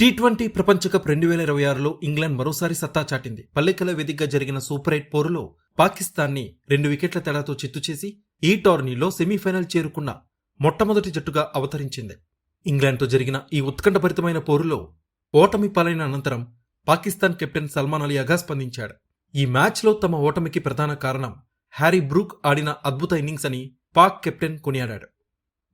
T20 ప్రపంచ cup 2026లో England మరోసారి సత్తా చాటింది. పల్లెకల వేదికగా జరిగిన సూపర్ 8 పోరులో పాకిస్తాన్ని 2 వికెట్ల తేడాతో చిత్తు చేసి ఈ టోర్నీలో సెమీఫైనల్ చేరుకున్న మొట్టమొదటి జట్టుగా అవతరించింది. ఇంగ్లాండ్తో జరిగిన ఈ ఉత్కంఠభరితమైన పోరులో ఓటమి పాలైన అనంతరం పాకిస్తాన్ కెప్టెన్ సల్మాన్ అలీ అగా స్పందించాడు. ఈ మ్యాచ్లో తమ ఓటమికి ప్రధాన కారణం హ్యారీ బ్రూక్ ఆడిన అద్భుత ఇన్నింగ్స్ అని పాక్ కెప్టెన్ కొనియాడాడు.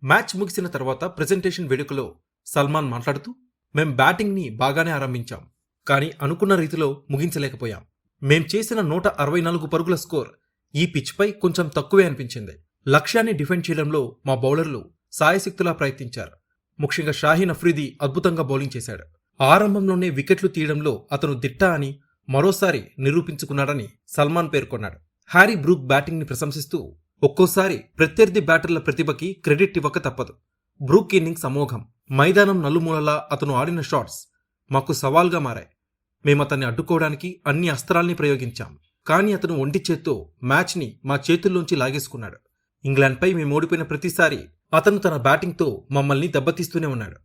మ్యాచ్ ముగిసిన తర్వాత ప్రెజెంటేషన్ వేడుకలో సల్మాన్ మాట్లాడుతూ, మేం బ్యాటింగ్ని బాగానే ఆరంభించాం, కానీ అనుకున్న రీతిలో ముగించలేకపోయాం. మేం చేసిన 164 పరుగుల స్కోర్ ఈ పిచ్పై కొంచెం తక్కువే అనిపించింది. లక్ష్యాన్ని డిఫెండ్ చేయడంలో మా బౌలర్లు సాయశక్తులా ప్రయత్నించారు. ముఖ్యంగా షాహీన్ అఫ్రిది అద్భుతంగా బౌలింగ్ చేశాడు. ఆరంభంలోనే వికెట్లు తీయడంలో అతను దిట్ట అని మరోసారి నిరూపించుకున్నాడని సల్మాన్ పేర్కొన్నాడు. హ్యారీ బ్రూక్ బ్యాటింగ్ని ప్రశంసిస్తూ, ఒక్కోసారి ప్రత్యర్థి బ్యాటర్ల ప్రతిభకి క్రెడిట్ ఇవ్వక తప్పదు. బ్రూక్ ఇన్నింగ్స్ అమోఘం. మైదానం నలుమూలలా అతను ఆడిన షాట్స్ మాకు సవాల్గా మారాయి. మేమతన్ని అడ్డుకోవడానికి అన్ని అస్త్రాల్ని ప్రయోగించాం, కానీ అతను ఒంటి చేత్తో మ్యాచ్ని మా చేతుల్లోంచి లాగేసుకున్నాడు. ఇంగ్లాండ్పై మేము ఓడిపోయిన ప్రతిసారి అతను తన బ్యాటింగ్తో మమ్మల్ని దెబ్బతీస్తూనే ఉన్నాడు.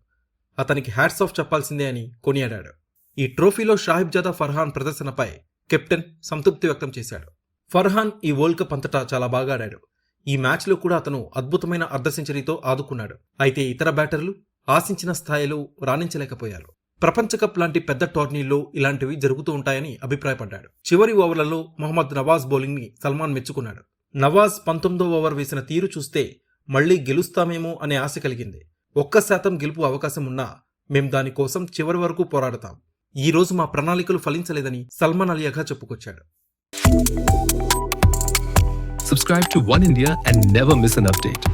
అతనికి హ్యాట్స్ ఆఫ్ చెప్పాల్సిందే అని కొనియాడాడు. ఈ ట్రోఫీలో షాహిబ్జాదా ఫర్హాన్ ప్రదర్శనపై కెప్టెన్ సంతృప్తి వ్యక్తం చేశాడు. ఫర్హాన్ ఈ వరల్డ్ కప్ అంతటా చాలా బాగా ఆడాడు. ఈ మ్యాచ్లో కూడా అతను అద్భుతమైన అర్ధ సెంచరీతో ఆదుకున్నాడు. అయితే ఇతర బ్యాటర్లు ఆశించిన స్థాయిలో రాణించలేకపోయారు. ప్రపంచ కప్ లాంటి పెద్ద టోర్నీల్లో ఇలాంటివి జరుగుతూ ఉంటాయని అభిప్రాయపడ్డాడు. చివరి ఓవర్లలో మొహమ్మద్ నవాజ్ బౌలింగ్ ని సల్మాన్ మెచ్చుకున్నాడు. నవాజ్ 19వ ఓవర్ వేసిన తీరు చూస్తే మళ్లీ గెలుస్తామేమో అనే ఆశ కలిగింది. 1% గెలుపు అవకాశం ఉన్నా మేం దానికోసం చివరి వరకు పోరాడతాం. ఈ రోజు మా ప్రణాళికలు ఫలించలేదని సల్మాన్ అలీ అగా చెప్పుకొచ్చాడు. Subscribe to One India and never miss an update.